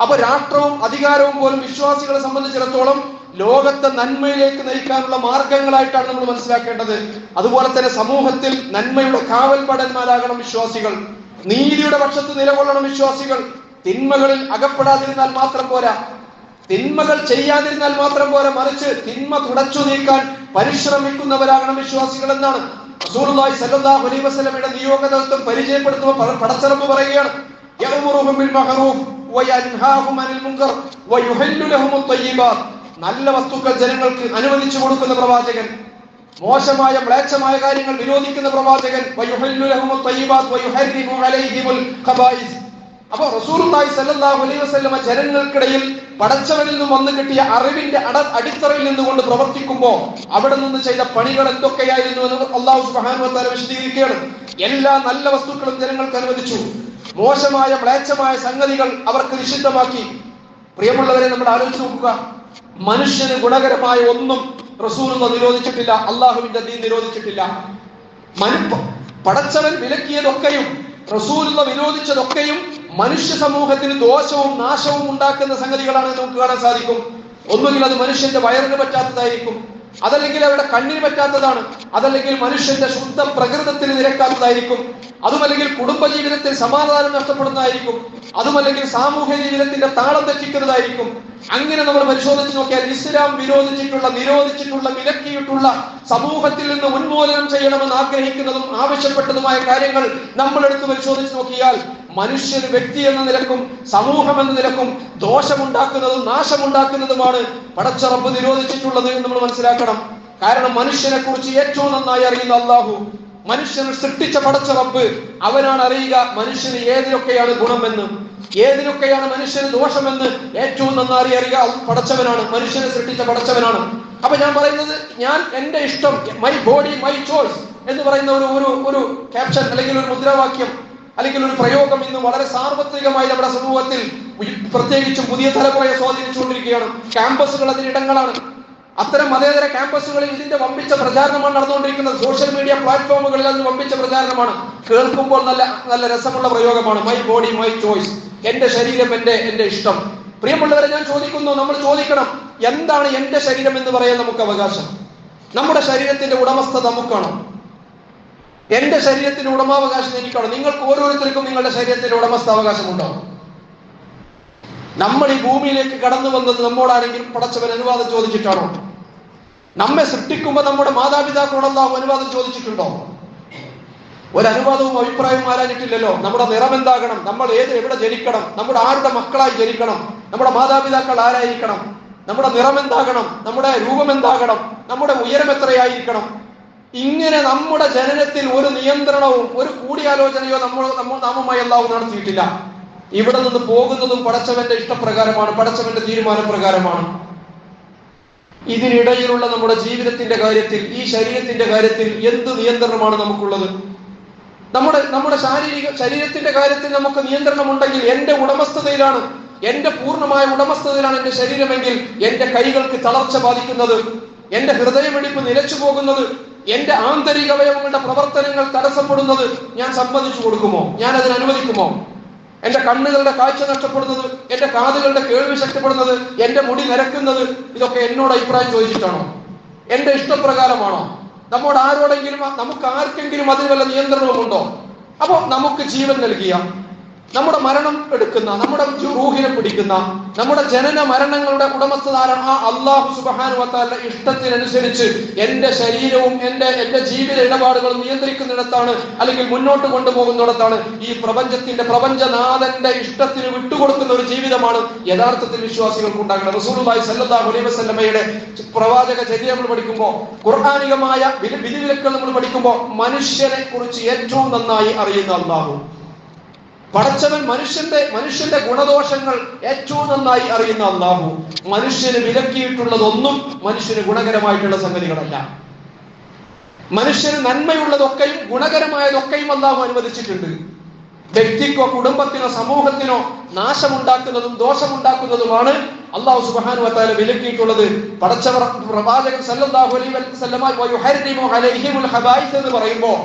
അപ്പൊ രാഷ്ട്രവും അധികാരവും പോലും വിശ്വാസികളെ സംബന്ധിച്ചിടത്തോളം ലോകത്തെ നന്മയിലേക്ക് നയിക്കാനുള്ള മാർഗങ്ങളായിട്ടാണ് നമ്മൾ മനസ്സിലാക്കേണ്ടത്. അതുപോലെ തന്നെ സമൂഹത്തിൽ നന്മയുടെ കാവൽപ്പടന്മാരാകണം വിശ്വാസികൾ. നീതിയുടെ പക്ഷത്ത് നിലകൊള്ളണം വിശ്വാസികൾ. തിന്മകളിൽ അകപ്പെടാതിരുന്നാൽ മാത്രം പോരാ. തിന്മകൾ ചെയ്യാതിരുന്നാൽ മാത്രം പോരാ, മറിച്ച് തിന്മ തുടച്ചു നീക്കാൻ പരിശ്രമിക്കുന്നവരാകണം വിശ്വാസികൾ എന്നാണ് റസൂലുള്ളാഹി സ്വല്ലല്ലാഹു അലൈഹി വസല്ലമയുടെ നിയോഗദൗത്യം പരിചയപ്പെടുത്തുമ്പോൾ പടച്ചറബ് പറയുകയാണ്, യഅ്മുറുഹും ബിൽ മഅറൂഫ് വയൻഹാഹും അനിൽ മുൻകർ വയുഹല്ലു ലഹുമുത് ത്വയ്യിബാത്ത്. നല്ല വസ്തുക്കൾ ജനങ്ങൾക്ക് അനുവദിച്ചു കൊടുക്കുന്ന പ്രവാചകൻ, മോശമായ മ്ലേച്ഛമായ കാര്യങ്ങൾ വിരോധിക്കുന്ന പ്രവാചകൻ, വയുഹല്ലു ലഹുമുത് ത്വയ്യിബാത്ത് വയുഹർരിമു അലൈഹിമുൽ ഖബായിസ്. അപ്പോൾ റസൂലുള്ളാഹി സ്വല്ലല്ലാഹു അലൈഹി വസല്ലമ ജനങ്ങൾക്കിടയിൽ പടച്ചവനിൽ നിന്നും വന്നു കിട്ടിയ അറിവിന്റെ അടിത്തറയിൽ നിന്നുകൊണ്ട് പ്രവർത്തിക്കുമ്പോൾ അവിടെ നിന്ന് ചെയ്ത പണികൾ എന്തൊക്കെയായിരുന്നു എന്ന് അല്ലാഹു സുബ്ഹാനഹു വ തആല വിശദീകരിക്കുകയാണ്. എല്ലാ നല്ല വസ്തുക്കളും ജനങ്ങൾക്ക് അനുവദിച്ചു, മോശമായ മ്ലേച്ഛമായ സംഗതികൾ അവർക്ക് നിഷിദ്ധമാക്കി. പ്രിയമുള്ളവരെ, നമ്മൾ ആലോചിച്ച് നോക്കുക, മനുഷ്യന് ഗുണകരമായ ഒന്നും റസൂലുള്ളാഹി നിരോധിച്ചിട്ടില്ല, അള്ളാഹുവിന്റെ ദീൻ നിരോധിച്ചിട്ടില്ല. പടച്ചവൻ വിലക്കിയതൊക്കെയും റസൂലുള്ളാഹി വിരോധിച്ചതൊക്കെയും മനുഷ്യ സമൂഹത്തിന് ദോഷവും നാശവും ഉണ്ടാക്കുന്ന സംഗതികളാണ് നമുക്ക് കാണാൻ സാധിക്കും. ഒന്നുകിൽ അത് മനുഷ്യന്റെ വയറിന് പറ്റാത്തതായിരിക്കും, അതല്ലെങ്കിൽ അവരുടെ കണ്ണിന് പറ്റാത്തതാണ്, അതല്ലെങ്കിൽ മനുഷ്യന്റെ ശുദ്ധ പ്രകൃതത്തിന് നിരക്കാത്തതായിരിക്കും, അതുമല്ലെങ്കിൽ കുടുംബജീവിതത്തിൽ സമാധാനം നഷ്ടപ്പെടുന്നതായിരിക്കും, അതുമല്ലെങ്കിൽ സാമൂഹ്യ ജീവിതത്തിന്റെ താളം തെറ്റിക്കുന്നതായിരിക്കും. അങ്ങനെ നമ്മൾ പരിശോധിച്ച് നോക്കിയാൽ ഇസ്ലാം നിരോധിച്ചിട്ടുള്ള വിലക്കിയിട്ടുള്ള സമൂഹത്തിൽ നിന്ന് ഉന്മൂലനം ചെയ്യണമെന്ന് ആഗ്രഹിക്കുന്നതും ആവശ്യപ്പെട്ടതുമായ കാര്യങ്ങൾ നമ്മൾ എടുത്ത് പരിശോധിച്ച് നോക്കിയാൽ മനുഷ്യന് വ്യക്തി എന്ന നിലക്കും സമൂഹം എന്ന നിലക്കും ദോഷമുണ്ടാക്കുന്നതും നാശമുണ്ടാക്കുന്നതുമാണ് പടച്ച റബ്ബ് നിരോധിച്ചിട്ടുള്ളത് എന്ന് നമ്മൾ മനസ്സിലാക്കണം. കാരണം മനുഷ്യനെ കുറിച്ച് ഏറ്റവും നന്നായി അറിയുന്ന അല്ലാഹു, മനുഷ്യനെ സൃഷ്ടിച്ച പടച്ച റബ്ബ്, അവനാണ് അറിയുക മനുഷ്യന് ഏതിനൊക്കെയാണ് ഗുണമെന്ന്, ഏതിനൊക്കെയാണ് മനുഷ്യന് ദോഷമെന്ന് ഏറ്റവും നന്നായി അറിയുക പടച്ചവനാണ്, മനുഷ്യനെ സൃഷ്ടിച്ച പടച്ചവനാണ്. അപ്പൊ ഞാൻ പറയുന്നത്, ഞാൻ എന്റെ ഇഷ്ടം, മൈ ബോഡി മൈ ചോയ്സ് എന്ന് പറയുന്ന ഒരു ക്യാപ്ഷൻ അല്ലെങ്കിൽ ഒരു മുദ്രാവാക്യം അല്ലെങ്കിൽ ഒരു പ്രയോഗം ഇന്ന് വളരെ സാർവത്രികമായി നമ്മുടെ സമൂഹത്തിൽ പ്രത്യേകിച്ചും പുതിയ തലമുറയെ സ്വാധീനിച്ചുകൊണ്ടിരിക്കുകയാണ്. ക്യാമ്പസുകൾ അതിനിടങ്ങളാണ്. അത്തരം മതേതര ക്യാമ്പസുകളിൽ ഇതിന്റെ വമ്പിച്ച പ്രചാരണമാണ് നടന്നുകൊണ്ടിരിക്കുന്നത്. സോഷ്യൽ മീഡിയ പ്ലാറ്റ്ഫോമുകളിൽ അതിന് വമ്പിച്ച പ്രചാരണമാണ്. കേൾക്കുമ്പോൾ നല്ല രസമുള്ള പ്രയോഗമാണ്, മൈ ബോഡി മൈ ചോയ്സ്, എന്റെ ശരീരം എന്റെ ഇഷ്ടം. പ്രിയമുള്ളവരെ, ഞാൻ ചോദിക്കുന്നു, നമ്മൾ ചോദിക്കണം, എന്താണ് എന്റെ ശരീരം എന്ന് പറയാൻ നമുക്ക് അവകാശം? നമ്മുടെ ശരീരത്തിന്റെ ഉടമസ്ഥ നമുക്കാണോ? എന്റെ ശരീരത്തിന്റെ ഉടമാവകാശം എനിക്കാണോ? നിങ്ങൾക്ക് ഓരോരുത്തർക്കും നിങ്ങളുടെ ശരീരത്തിന്റെ ഉടമസ്ഥാവകാശമുണ്ടോ? നമ്മൾ ഈ ഭൂമിയിലേക്ക് കടന്നു വന്നത് നമ്മോടാണെങ്കിൽ പടച്ചവൻ അനുവാദം ചോദിച്ചിട്ടാണോ? നമ്മെ സൃഷ്ടിക്കുമ്പോൾ നമ്മുടെ മാതാപിതാക്കളോട് അല്ലാഹു അനുവാദം ചോദിച്ചിട്ടുണ്ടോ? ഒരനുവാദവും അഭിപ്രായവും ആരാഞ്ഞിട്ടില്ലല്ലോ. നമ്മുടെ നിറം എന്താകണം, നമ്മൾ എവിടെ ജനിക്കണം, നമ്മുടെ ആരുടെ മക്കളായി ജനിക്കണം, നമ്മുടെ മാതാപിതാക്കൾ ആരായിരിക്കണം, നമ്മുടെ നിറം എന്താകണം, നമ്മുടെ രൂപം എന്താകണം, നമ്മുടെ ഉയരം എത്രയായിരിക്കണം, ഇങ്ങനെ നമ്മുടെ ജനനത്തിൽ ഒരു നിയന്ത്രണവും ഒരു കൂടിയാലോചനയോ നാമുമായി അല്ലാഹു നടത്തിയിട്ടില്ല. ഇവിടെ നിന്ന് പോകുന്നതും പടച്ചവന്റെ ഇഷ്ടപ്രകാരമാണ്, പടച്ചവന്റെ തീരുമാനപ്രകാരമാണ്. ഇതിനിടയിലുള്ള നമ്മുടെ ജീവിതത്തിന്റെ കാര്യത്തിൽ, ഈ ശരീരത്തിന്റെ കാര്യത്തിൽ എന്ത് നിയന്ത്രണമാണ് നമുക്കുള്ളത്? നമ്മുടെ ശരീരത്തിന്റെ കാര്യത്തിൽ നമുക്ക് നിയന്ത്രണമുണ്ടെങ്കിൽ എന്റെ ഉടമസ്ഥതയിലാണ്, എന്റെ പൂർണ്ണമായ ഉടമസ്ഥതയിലാണ് എന്റെ ശരീരമെങ്കിൽ എന്റെ കൈകൾക്ക് തളർച്ച ബാധിക്കുന്നത്, എന്റെ ഹൃദയമിടിപ്പ് നിലച്ചു പോകുന്നത്, എന്റെ ആന്തരിക അവയവങ്ങളുടെ പ്രവർത്തനങ്ങൾ തടസ്സപ്പെടുന്നത് ഞാൻ സമ്മതിച്ചു കൊടുക്കുമോ? ഞാൻ അതിന് അനുവദിക്കുമോ? എന്റെ കണ്ണുകളുടെ കാഴ്ച നഷ്ടപ്പെടുന്നത്, എന്റെ കാതുകളുടെ കേൾവി ശക്തിപ്പെടുന്നത്, എന്റെ മുടി നരക്കുന്നത്, ഇതൊക്കെ എന്നോട് അഭിപ്രായം ചോദിച്ചിട്ടാണോ? എന്റെ ഇഷ്ടപ്രകാരമാണോ? നമുക്ക് ആർക്കെങ്കിലും അതിന് വല്ല നിയന്ത്രണവുമുണ്ടോ? അപ്പോ നമുക്ക് ജീവൻ നൽകിയ, നമ്മുടെ മരണം എടുക്കുന്ന, നമ്മുടെ റൂഹിനെ പിടിക്കുന്ന, നമ്മുടെ ജനന മരണങ്ങളുടെ ഉടമസ്ഥതാരാണ്? ആ അല്ലാഹു സുബ്ഹാനഹു വ തആല ഇഷ്ടത്തിനനുസരിച്ച് എന്റെ ശരീരവും എന്റെ ജീവിത ഇടപാടുകളും നിയന്ത്രിക്കുന്നിടത്താണ്, അല്ലെങ്കിൽ മുന്നോട്ട് കൊണ്ടുപോകുന്നിടത്താണ് ഈ പ്രപഞ്ചനാഥന്റെ ഇഷ്ടത്തിന് വിട്ടുകൊടുക്കുന്ന ഒരു ജീവിതമാണ് യഥാർത്ഥത്തിൽ വിശ്വാസികൾക്ക് ഉണ്ടാകേണ്ടത്. റസൂലുള്ളാഹി സ്വല്ലല്ലാഹു അലൈഹി വസല്ലമയുടെ പ്രവാചക ചര്യ നമ്മൾ പഠിക്കുമ്പോൾ, ഖുർആനികമായ വിധിവിലക്കുകൾ നമ്മൾ പഠിക്കുമ്പോൾ, മനുഷ്യനെ കുറിച്ച് ഏറ്റവും നന്നായി അറിയുന്ന അല്ലാഹു, പടച്ചവൻ മനുഷ്യന്റെ ഗുണദോഷങ്ങൾ ഏറ്റവും നന്നായി അറിയുന്ന അല്ലാഹു, മനുഷ്യന് വിലക്കിയിട്ടുള്ളതൊന്നും മനുഷ്യന് ഗുണകരമായിട്ടുള്ള സംഗതികളല്ല. മനുഷ്യന് നന്മയുള്ളതൊക്കെയും ഗുണകരമായതൊക്കെയും അല്ലാഹു അനുവദിച്ചിട്ടുണ്ട്. വ്യക്തിക്കോ കുടുംബത്തിനോ സമൂഹത്തിനോ നാശമുണ്ടാക്കുന്നതും ദോഷമുണ്ടാക്കുന്നതുമാണ് അല്ലാഹു സുബ്ഹാനഹു വ തആല വിലക്കിയിട്ടുള്ളത്. പടച്ചവർ പ്രവാചകൻ സല്ലല്ലാഹു അലൈഹി വസല്ലമ വയുഹർരിമു അലൈഹിമുൽ ഖബായിസ് എന്ന് പറയുമ്പോൾ,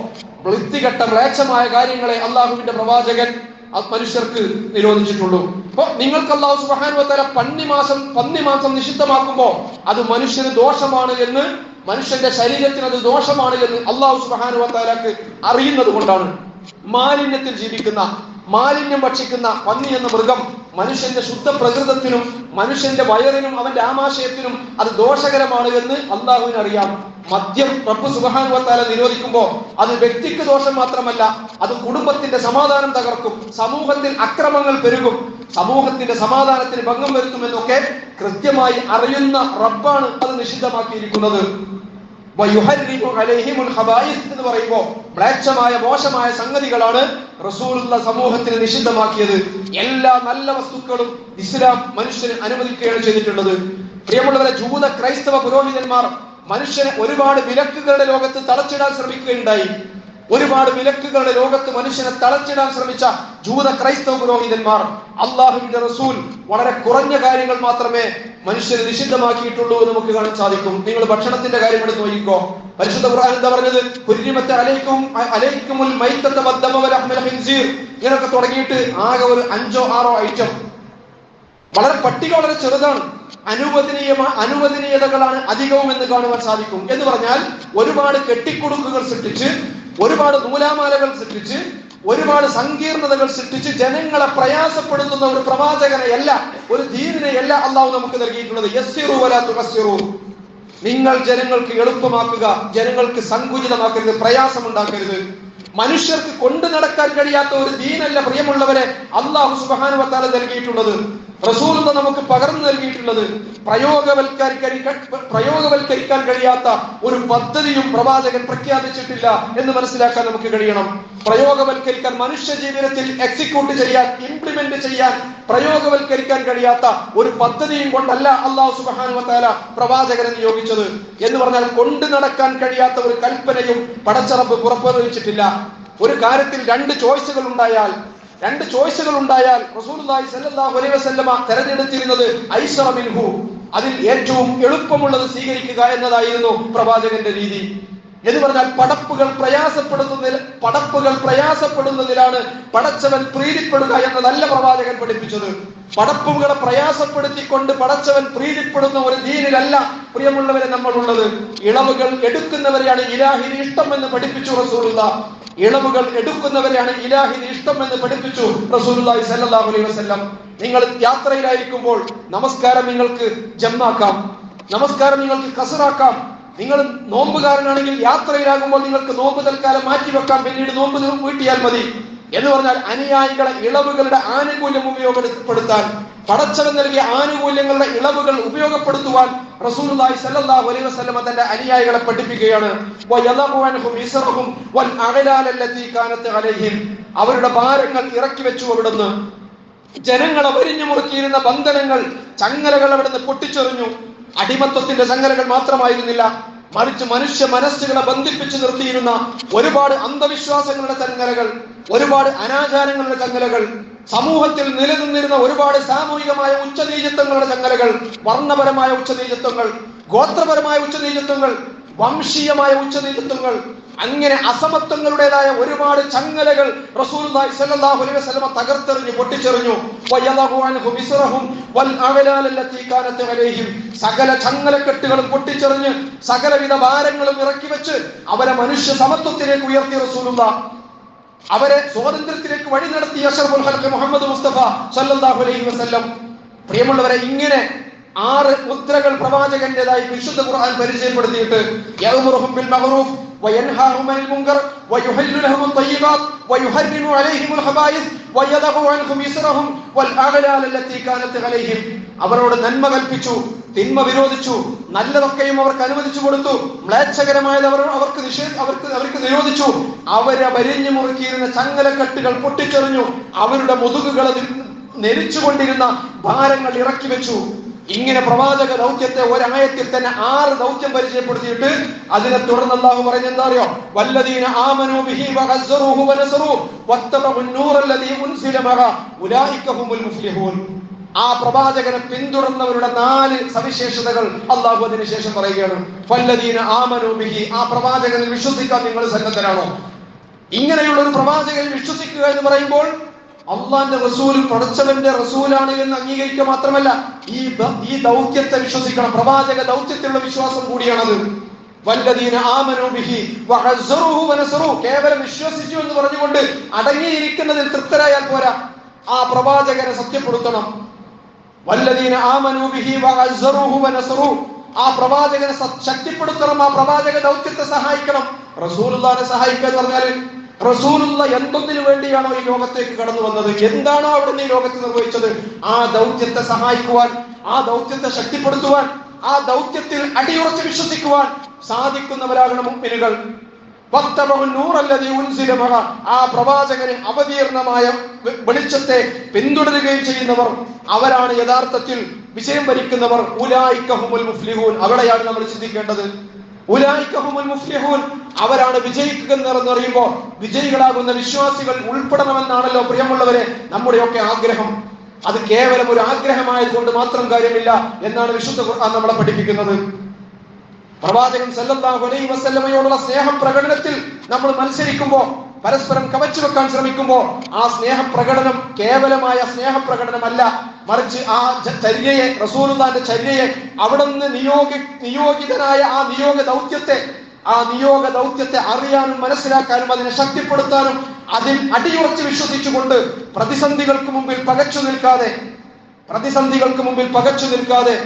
വൃത്തികെട്ട മ്ലേച്ഛമായ കാര്യങ്ങളെ അല്ലാഹുവിന്റെ പ്രവാചകൻ മനുഷ്യർക്ക് നിരോധിച്ചിട്ടുള്ളൂ. അപ്പൊ നിങ്ങൾക്ക് അല്ലാഹു സുബ്ഹാനഹു വ തആല പന്നിമാംസം നിഷിദ്ധമാക്കുമ്പോൾ അത് മനുഷ്യന് ദോഷമാണ് എന്ന്, മനുഷ്യന്റെ ശരീരത്തിന് അത് ദോഷമാണ് എന്ന് അല്ലാഹു സുബ്ഹാനഹു വ തആലക്ക് അറിയുന്നത് കൊണ്ടാണ്. മാലിന്യത്തിൽ ജീവിക്കുന്ന, മാലിന്യം ഭക്ഷിക്കുന്ന പന്നി എന്ന മൃഗം മനുഷ്യന്റെ ശുദ്ധ പ്രകൃതത്തിനും മനുഷ്യന്റെ വയറിനും അവന്റെ ആമാശയത്തിനും അത് ദോഷകരമാണ് എന്ന് അള്ളാഹുവിന് അറിയാം. മദ്യം റബ്ബ് സുബ്ഹാനഹു വ തആല നിരോധിക്കുമ്പോൾ അത് വ്യക്തിക്ക് ദോഷം മാത്രമല്ല, അത് കുടുംബത്തിന്റെ സമാധാനം തകർക്കും, സമൂഹത്തിൽ അക്രമങ്ങൾ പെരുകും, സമൂഹത്തിന്റെ സമാധാനത്തിന് ഭംഗം വരുത്തുമെന്നൊക്കെ കൃത്യമായി അറിയുന്ന റബ്ബാണ് അത് നിഷിദ്ധമാക്കിയിരിക്കുന്നത്. എന്ന് പറയുമ്പോ മ്ലേച്ഛമായ മോശമായ സംഗതികളാണ് റസൂലുള്ള സമൂഹത്തിന് നിഷിദ്ധമാക്കിയത്. എല്ലാ നല്ല വസ്തുക്കളും ഇസ്ലാം മനുഷ്യന് അനുവദിക്കുകയാണ് ചെയ്തിട്ടുള്ളത്. പ്രിയമുള്ളവരെ, ജൂത ക്രൈസ്തവ പുരോഹിതന്മാർ മനുഷ്യനെ ഒരുപാട് വിലക്കുകളുടെ ലോകത്ത് തളച്ചിടാൻ ശ്രമിക്കുകയുണ്ടായി. ഒരുപാട് വിലക്കുകളുടെ ലോകത്ത് മനുഷ്യനെ തളച്ചിടാൻ ശ്രമിച്ച ജൂത ക്രൈസ്തവ പുരോഹിതന്മാർ, അള്ളാഹുവിന്റെ റസൂൽ വളരെ കുറഞ്ഞ കാര്യങ്ങൾ മാത്രമേ മനുഷ്യന് നിഷിദ്ധമാക്കിയിട്ടുള്ളൂ എന്ന് നമുക്ക് കാണാൻ സാധിക്കും. നിങ്ങൾ ഭക്ഷണത്തിന്റെ കാര്യം എടുത്ത് നോക്കിക്കോ. പരിശുദ്ധ ഖുർആൻ എന്താ പറഞ്ഞത്? ഇങ്ങനൊക്കെ തുടങ്ങിയിട്ട് ആകെ ഒരു 5-6 ഐറ്റം, വളരെ പട്ടിക വളരെ ചെറുതാണ്. അനുവദനീയതകളാണ് അധികവും എന്ന് കാണുവാൻ സാധിക്കും. എന്ന് പറഞ്ഞാൽ ഒരുപാട് കെട്ടിക്കുടുക്കുകൾ സൃഷ്ടിച്ച്, ഒരുപാട് നൂലാമാലകൾ സൃഷ്ടിച്ച്, ഒരുപാട് സങ്കീർണതകൾ സൃഷ്ടിച്ച് ജനങ്ങളെ പ്രയാസപ്പെടുത്തുന്ന ഒരു പ്രവാചകനെയല്ല, ഒരു ദീനിനെയല്ല അള്ളാഹു നമുക്ക് നൽകിയിട്ടുള്ളത്. യസ്സിറു വലാ തുഖസ്സിറു, നിങ്ങൾ ജനങ്ങൾക്ക് എളുപ്പമാക്കുക, ജനങ്ങൾക്ക് സങ്കുചിതമാക്കരുത്, പ്രയാസമുണ്ടാക്കരുത്. മനുഷ്യർക്ക് കൊണ്ടു നടക്കാൻ കഴിയാത്ത ഒരു ദീനല്ല പ്രിയമുള്ളവരെ അല്ലാഹു സുബ്ഹാനഹു വ തആല നൽകിയിട്ടുള്ളത്. റസൂലുള്ള നമുക്ക് പകർന്നു നൽകിയിട്ടുള്ളത്. പ്രയോഗവൽക്കരിക്കാൻ കഴിയാത്ത ഒരു പദ്ധതിയും പ്രവാചകൻ പ്രഖ്യാപിച്ചിട്ടില്ല എന്ന് മനസ്സിലാക്കാൻ നമുക്ക് കഴിയണം. പ്രയോഗവൽക്കരിക്കാൻ, മനുഷ്യ ജീവിതത്തിൽ എക്സിക്യൂട്ട് ചെയ്യാൻ, ഇംപ്ലിമെന്റ് ചെയ്യാൻ, പ്രയോഗവൽക്കരിക്കാൻ കഴിയാത്ത ഒരു പദ്ധതിയും കൊണ്ടല്ല അല്ലാഹു സുബ്ഹാനഹു വ തആല പ്രവാചകനെ നിയോഗിച്ചത്. എന്ന് പറഞ്ഞാൽ കൊണ്ടു നടക്കാൻ കഴിയാത്ത ഒരു കൽപ്പനയും പടച്ച റബ്ബ് പുറപ്പെടുവിച്ചിട്ടില്ല. ഒരു കാര്യത്തിൽ രണ്ട് ചോയ്സുകൾ ഉണ്ടായാൽ റസൂലുള്ളാഹി സ്വല്ലല്ലാഹു അലൈഹി വസല്ലമ തെരഞ്ഞെടുത്തിരുന്നത് ഐസറ മിൻഹു, അതിൽ ഏറ്റവും എളുപ്പമുള്ളത് സ്വീകരിക്കുക എന്നതായിരുന്നു പ്രവാചകന്റെ രീതി. എന്ന് പറഞ്ഞാൽ പടപ്പുകൾ പ്രയാസപ്പെടുന്നതിലാണ് പടച്ചവൻ പ്രീതിപ്പെടുക എന്നതല്ല പ്രവാചകൻ പഠിപ്പിച്ചത്. പടപ്പുകളെ പ്രയാസപ്പെടുത്തിക്കൊണ്ട് പടച്ചവൻ പ്രീതിപ്പെടുന്ന ഒരു ദീനിലല്ല പ്രിയമുള്ളവരെ നമ്മളുള്ളത്. ഇളവുകൾ എടുക്കുന്നവരെയാണ് ഇലാഹിന് ഇഷ്ടം എന്ന് പഠിപ്പിച്ചു റസൂലുള്ളാഹി. ഇളവുകൾ എടുക്കുന്നവരെയാണ് ഇലാഹിന് ഇഷ്ടം എന്ന് പഠിപ്പിച്ചു റസൂലുള്ളാഹി സ്വല്ലല്ലാഹു അലൈഹി വസല്ലം. നിങ്ങൾ യാത്രയിലായിരിക്കുമ്പോൾ നമസ്കാരം നിങ്ങൾക്ക് ജമ്മാക്കാം, നമസ്കാരം നിങ്ങൾക്ക് കസറാക്കാം. നിങ്ങൾ നോമ്പുകാരനാണെങ്കിൽ യാത്രയിലാകുമ്പോൾ നിങ്ങൾക്ക് നോമ്പ് തൽക്കാലം മാറ്റിവെക്കാം, പിന്നീട് നോമ്പ് വീട്ടിയാൽ മതി. എന്ന് പറഞ്ഞാൽ അനുയായികളെ ഇളവുകളുടെ ആനുകൂല്യം ഉപയോഗപ്പെടുത്താൻ, പടച്ചവൻ നൽകിയ ആനുകൂല്യങ്ങളുടെ ഇളവുകൾ ഉപയോഗപ്പെടുത്തുവാൻ റസൂലുള്ളാഹി സ്വല്ലല്ലാഹു അലൈഹി വസല്ലം തന്റെ അനുയായികളെ പഠിപ്പിക്കുകയാണ്. അവരുടെ ഭാരങ്ങൾ ഇറക്കി വെച്ചു അവിടുന്ന്. ജനങ്ങളെ വരിഞ്ഞു മുറുക്കിയിരുന്ന ബന്ധനങ്ങൾ, ചങ്ങലകൾ അവിടുന്ന് പൊട്ടിച്ചെറിഞ്ഞു. അടിമത്വത്തിന്റെ ചങ്ങലകൾ മാത്രമായിരുന്നില്ല, മറിച്ച് മനുഷ്യ മനസ്സുകളെ ബന്ധിപ്പിച്ചു നിർത്തിയിരുന്ന ഒരുപാട് അന്ധവിശ്വാസങ്ങളുടെ ചങ്ങലകൾ, ഒരുപാട് അനാചാരങ്ങളുടെ ചങ്ങലകൾ, സമൂഹത്തിൽ നിലനിന്നിരുന്ന ഒരുപാട് സാമൂഹികമായ ഉച്ചനീചത്വങ്ങളുടെ ചങ്ങലകൾ, വർണ്ണപരമായ ഉച്ചനീചത്വങ്ങൾ, ഗോത്രപരമായ ഉച്ചനീചത്വങ്ങൾ, വംശീയമായ ഉച്ചനീചത്വങ്ങൾ, അങ്ങനെ അസമത്വങ്ങളുടേതായ ഒരുപാട് ചങ്ങലകൾ റസൂലുള്ളാഹി സ്വല്ലല്ലാഹു അലൈഹി വസല്ലം തകർത്തെറിഞ്ഞു, പൊട്ടിച്ചെറിഞ്ഞു. സകല ചങ്ങലക്കെട്ടുകളും പൊട്ടിച്ചെറിഞ്ഞ് സകലവിധ ഭാരങ്ങളും ഇറക്കി വെച്ച് അവരെ മനുഷ്യ സമത്വത്തിലേക്ക് ഉയർത്തി റസൂലുള്ളാഹി. അവരെ സ്വാതന്ത്ര്യത്തിലേക്ക് വഴി നടത്തി അഷ്റഫുൽ ഖൽഖ് മുഹമ്മദ് മുസ്തഫ സ്വല്ലല്ലാഹു അലൈഹി വസല്ലം. പ്രിയമുള്ളവരെ, ഇങ്ങനെ 6 മുദ്രകൾ പ്രവാചകന്റേതായി വിശുദ്ധ ഖുർആൻ പരിചയപ്പെടുത്തിയിട്ട് യഅ്മുറുഹും ബിൽ മഅറൂഫ് വയൻഹാഹും അനിൽ മുൻകർ വയുഹല്ലു ലഹും ത്വയ്യിബാത് വയുഹർരിമു അലൈഹിമുൽ ഖബായിസ് വയദഉ അൻഹും ഇസ്റഹും വൽ അഗ്ലാൽ അല്ലതി കാനത് അലൈഹിം. അവരോട് നന്മ കൽപ്പിച്ചു, തിന്മ വിരോധിച്ചു, നല്ലതൊക്കെയും അവർക്ക് അനുവദിച്ചു കൊടുത്തു, മ്ലേച്ഛകരമായത് അവർക്ക് നിരോധിച്ചു. അവരെ വരിഞ്ഞു മുറുക്കിയിരുന്ന ചങ്ങലക്കെട്ടുകൾ പൊട്ടിച്ചെറിഞ്ഞു, അവരുടെ മുതുകുകൾ നെരിച്ചുകൊണ്ടിരുന്ന ഭാരങ്ങൾ ഇറക്കി വെച്ചു. ഇങ്ങനെ പ്രവാചക ദൗത്യത്തെ ഒരായത്തിൽ തന്നെ 6 ദൗത്യം പരിചയപ്പെടുത്തിയിട്ട് അതിനെ തുടർന്ന് അല്ലാഹു പറയുന്നത് എന്താ അറിയോ? വല്ലദീന ആമനൂ ബിഹി വഅസ്സറൂഹു വനസറൂ വത്തബഉൻ നൂറല്ലദീ ഉൻസില മഅ ഉലൈക ഹുമുൽ മുഫ്ലിഹൂൻ. ആ പ്രവാചകനെ പിന്തുടർന്നവരുടെ 4 സവിശേഷതകൾ അല്ലാഹു അതിനുശേഷം പറയുകയാണ്. വല്ലദീന ആമനൂ ബിഹി, ആ പ്രവാചകനിൽ വിശ്വസിക്കാൻ നിങ്ങൾ സന്നദ്ധരാണോ? ഇങ്ങനെയുള്ള ഒരു പ്രവാചകനിൽ വിശ്വസിക്കുക എന്ന് പറയുമ്പോൾ അള്ളാന്റെ റസൂൽ പടച്ചവന്റെ റസൂലാണ് എന്ന് അംഗീകരിക്കുക മാത്രമല്ല, ഈ ദൗത്യത്തെ വിശ്വസിക്കണം. പ്രവാചക ദൗത്യത്തിലുള്ള വിശ്വാസം കൂടിയാണത്. വല്ലദീന ആമനൂ ബിഹി വഅസ്സറുഹു വനസറു. കേവലം വിശ്വസിച്ചു എന്ന് പറഞ്ഞുകൊണ്ട് അടങ്ങിയിരിക്കുന്നതിൽ തൃപ്തരായാൽ പോരാ, ആ പ്രവാചകനെ സത്യപ്പെടുത്തണം. വല്ലദീന ആമനൂ ബിഹി വഅസ്സറുഹു വനസറു. ആ പ്രവാചകനെ ശക്തിപ്പെടുത്തണം, ആ പ്രവാചക ദൗത്യത്തെ സഹായിക്കണം. റസൂലുള്ളാഹിനെ സഹായിക്കുക എന്ന് പറഞ്ഞാൽ റസൂലുള്ള എന്തൊന്നിനു വേണ്ടിയാണോ ഈ ലോകത്തേക്ക് കടന്നു വന്നത്, എന്താണോ അവിടുന്ന് ഈ ലോകത്ത് നിർവഹിച്ചത്, ആ ദൗത്യത്തെ സഹായിക്കുവാൻ, ആ ദൗത്യത്തെ ശക്തിപ്പെടുത്തുവാൻ, ആ ദൗത്യത്തിൽ അടിയുറച്ച് വിശ്വസിക്കുവാൻ സാധിക്കുന്നവരാകണം മുഅ്മിനുകൾ. ആ പ്രവാചകന് അവതീർണമായ വെളിച്ചത്തെ പിന്തുടരുകയും ചെയ്യുന്നവർ അവരാണ് യഥാർത്ഥത്തിൽ വിജയം വരിക്കുന്നവർ. ഉലൈക ഹുമുൽ മുഫ്ലിഹൂൻ. അവിടെയാണ് നമ്മൾ ചിന്തിക്കേണ്ടത്. ഉലൈക ഹുമുൽ മുഫ്ലിഹൂൻ, അവരാണ് വിജയിക്കുക എന്ന് പറയുമ്പോൾ വിജയികളാകുന്ന വിശ്വാസികൾ ഉൾപ്പെടണമെന്നാണല്ലോ പ്രിയമുള്ളവരെ നമ്മുടെയൊക്കെ ആഗ്രഹം. അത് കേവലം ഒരു ആഗ്രഹമായതുകൊണ്ട് മാത്രം കാര്യമില്ല എന്നാണ് വിശുദ്ധ ഖുർആൻ നമ്മളെ പഠിപ്പിക്കുന്നത്. പ്രവാചകൻ സല്ലല്ലാഹു അലൈഹി വസല്ലമയോടുള്ള സ്നേഹം പ്രകടനത്തിൽ നമ്മൾ മത്സരിക്കുമ്പോൾ, പരസ്പരം കവച്ചു വെക്കാൻ ശ്രമിക്കുമ്പോൾ, ആ സ്നേഹപ്രകടനം കേവലമായ സ്നേഹപ്രകടനമല്ല, മറിച്ച് ആ ചര്യയെ, റസൂലുള്ളാഹിന്റെ ചര്യയെ, അവിടുന്ന് നിയോഗിതനായ ആ നിയോഗ ദൗത്യത്തെ അറിയാനും മനസ്സിലാക്കാനും അതിനെ ശക്തിപ്പെടുത്താനും അതിൽ അടിയുറച്ച് വിശ്വസിച്ചുകൊണ്ട് പ്രതിസന്ധികൾക്ക് മുമ്പിൽ പകച്ചു നിൽക്കാതെ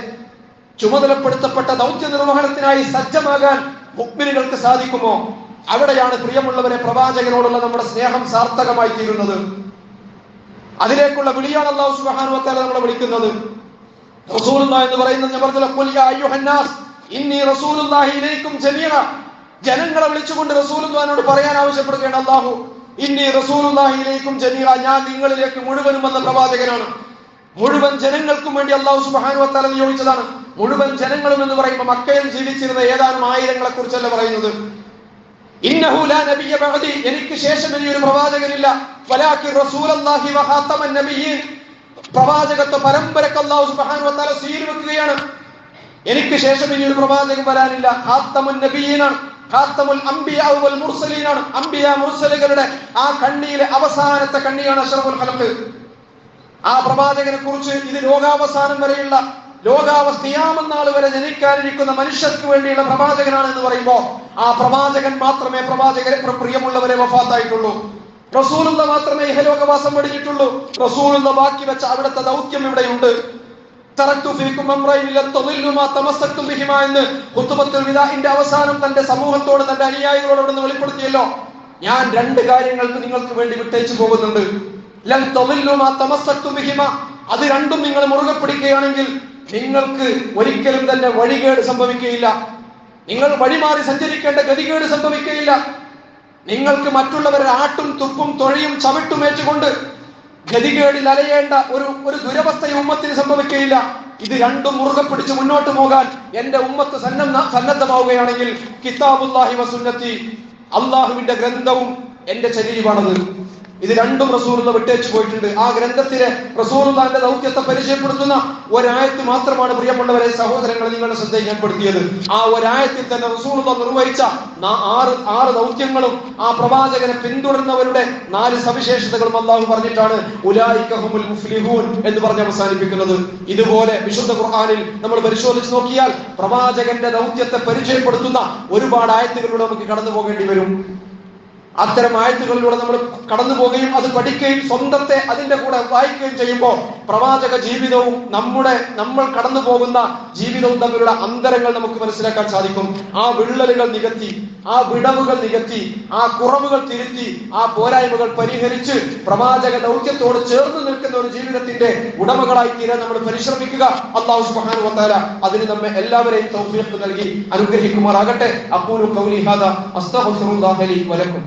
ചുമതലപ്പെടുത്തപ്പെട്ട ദൗത്യ നിർവഹണത്തിനായി സജ്ജമാകാൻ മുഅ്മിനുകൾക്ക് സാധിക്കുമോ, അവിടെയാണ് പ്രിയമുള്ളവരെ പ്രവാചകനോടുള്ള നമ്മുടെ സ്നേഹം സാർത്ഥകമായി തീരുന്നത്. അതിലേക്കുള്ള വിളിയാണ് അല്ലാഹു സുബ്ഹാനഹു വ തആല നമ്മളെ വിളിക്കുന്നത്. റസൂലുള്ളാഹി എന്ന് പറയുന്നത് ഞാൻ പറഞ്ഞല്ലോ, ഖുൽ യാ അയ്യുഹന്നാസ് ഇന്നി റസൂലുള്ളാഹി ഇലൈക്കും ജമീഅ. ജനങ്ങളെ വിളിച്ചുകൊണ്ട് റസൂലുള്ളാഹിനോട് പറയാൻ ആവശ്യപ്പെടുകയാണ് അല്ലാഹു. ഇന്നി റസൂലുള്ളാഹി ഇലൈക്കും ജമീഅ, ഞാൻ നിങ്ങളിലേക്ക് മുഴുവനും വന്ന പ്രവാചകനാണ്. മുഴുവൻ ജനങ്ങൾക്കും വേണ്ടി അല്ലാഹു സുബ്ഹാനഹു വ തആല നിയോഗിച്ചതാണ്. മുഴുവൻ ജനങ്ങളും എന്ന് പറയുമ്പോൾ മക്കയിൽ ജീവിച്ചിരുന്ന ഏതാനും ആയിരങ്ങളെ കുറിച്ചല്ല പറയുന്നത്. ഇന്നഹു ലാ നബിയ്യ ബഅദി, എനിക്ക് ശേഷം ഇനി ഒരു പ്രവാചകനില്ല. വലാകിൻ റസൂലുള്ളാഹി വ ഖാതമൻ നബിയ്യീൻ, പ്രവാചകത്വ പരമ്പരക്ക് അല്ലാഹു സുബ്ഹാനഹു വ തആല സീൽ വെക്കുകയാണ്. എനിക്ക് ശേഷം ഇനി ഒരു പ്രവാചകൻ വരാനില്ല. ഖാതമുൻ നബിയ്യീനാണ്, ഖാതമുൽ അംബിയാ വൽ മുർസലീനാണ്. അംബിയാ മുർസലുകളുടെ ആ കണ്ണിയിലെ അവസാനത്തെ കണ്ണിയാണ് അഷ്റഫുൽ ഖൽഖ്. ആ പ്രവാചകനെ കുറിച്ച് ഇത് ലോകാവസാനം വരെയുള്ള ഖിയാമത്ത് വരെ ജനിക്കാനിരിക്കുന്ന മനുഷ്യർക്ക് വേണ്ടിയുള്ള പ്രവാചകനാണ് എന്ന് പറയുമ്പോൾ ആ പ്രവാചകൻ മാത്രമേ പ്രിയമുള്ളവരെ വഫാത്തായിട്ടുള്ളൂ. റസൂലുള്ള മാത്രമേ ഇഹലോകവാസം വെടിഞ്ഞിട്ടുള്ളൂ. റസൂലുള്ള ബാക്കി വെച്ച അവിടുത്തെ ദൗത്യം ഇവിടെയുണ്ട്. തറക്തു ഫീകും അംറൈൻ ലൻ തദില്ലു മാ തമസ്സക്തും ബിഹിമാ എന്ന് ഖുത്ബത്തുൽ വിദാഇന്റെ അവസാനം തന്റെ സമൂഹത്തോട്, തന്റെ അനുയായികളോട് അവിടുന്ന് വെളിപ്പെടുത്തിയല്ലോ. ഞാൻ രണ്ട് കാര്യങ്ങൾക്ക് നിങ്ങൾക്ക് വേണ്ടി വിട്ടേച്ചു പോകുന്നുണ്ട്. ലൻ തദില്ലു മാ തമസ്സക്തും ബിഹിമാ, അത് രണ്ടും നിങ്ങൾ മുറുകെ പിടിക്കുകയാണെങ്കിൽ നിങ്ങൾക്ക് ഒരിക്കലും തന്നെ വഴികേട് സംഭവിക്കുകയില്ല. നിങ്ങൾ വഴിമാറി സഞ്ചരിക്കേണ്ട ഗതികേട് സംഭവിക്കുകയില്ല. നിങ്ങൾക്ക് മറ്റുള്ളവരുടെ ആട്ടും തുപ്പും തൊഴയും ചവിട്ടുമേച്ചുകൊണ്ട് ഗതികേടിൽ അലയേണ്ട ഒരു ദുരവസ്ഥ ഉമ്മത്തിന് സംഭവിക്കുകയില്ല. ഇത് രണ്ടും മുറുകെ പിടിച്ച് മുന്നോട്ട് പോകാൻ എന്റെ ഉമ്മത്ത് സന്നദ്ധമാവുകയാണെങ്കിൽ കിതാബുല്ലാഹി വ സുന്നത്തി, അള്ളാഹുവിന്റെ ഗ്രന്ഥവും എന്റെ ചര്യയുമാണത്. ഇത് രണ്ടും റസൂലുള്ള വിട്ടേച്ചു പോയിട്ടുണ്ട്. ആ ഗ്രന്ഥത്തിലെ റസൂലുള്ളാഹിന്റെ ദൗത്യത്തെ പരിചയപ്പെടുത്തുന്ന ഒരായത്ത് മാത്രമാണ് പ്രിയമുള്ളവരെ സഹോദരങ്ങളെ നിങ്ങളുടെ ശ്രദ്ധയിൽ ഏർപ്പെടുത്തിയത്. ആ ഒരായത്തിൽ തന്നെ റസൂലുള്ള നിർവഹിച്ച ആറ് ദൗത്യങ്ങളും ആ പ്രവാചകനെ പിന്തുടർന്നവരുടെ 4 സവിശേഷതകളും അല്ലാഹു പറഞ്ഞിട്ടാണ് ഉലൈക ഹുമുൽ മുഫ്ലിഹൂൻ എന്ന് പറഞ്ഞ് അവസാനിപ്പിക്കുന്നത്. ഇതുപോലെ വിശുദ്ധ ഖുർആനിൽ നമ്മൾ പരിശോധിച്ച് നോക്കിയാൽ പ്രവാചകന്റെ ദൗത്യത്തെ പരിചയപ്പെടുത്തുന്ന ഒരുപാട് ആയത്തുകളിലൂടെ നമുക്ക് കടന്നു പോകേണ്ടി വരും. അത്തരം ആയത്തുകളിലൂടെ നമ്മൾ കടന്നു പോവുകയും അത് പഠിക്കുകയും സ്വന്തത്തെ അതിന്റെ കൂടെ വായിക്കുകയും ചെയ്യുമ്പോൾ പ്രവാചക ജീവിതവും നമ്മൾ കടന്നു പോകുന്ന ജീവിതവും തമ്മിലുള്ള അന്തരങ്ങൾ നമുക്ക് മനസ്സിലാക്കാൻ സാധിക്കും. ആ വിള്ളലുകൾ നികത്തി, ആ വിടവുകൾ നികത്തി, ആ കുറവുകൾ തിരുത്തി, ആ പോരായ്മകൾ പരിഹരിച്ച് പ്രവാചക ദൗത്യത്തോട് ചേർന്ന് നിൽക്കുന്ന ഒരു ജീവിതത്തിന്റെ ഉടമകളായി തീരാൻ നമ്മൾ പരിശ്രമിക്കുക. അല്ലാഹു സുബ്ഹാനഹു വ തആല അതിന് നമ്മെ എല്ലാവരെയും തൗഫീഖ് നൽകി അനുഗ്രഹിക്കുമാറാകട്ടെ. അഖൂലു ഖൗലി ഹാദാ അസ്തഗ്ഫിറുല്ലാഹ ലി വ ലക്കും.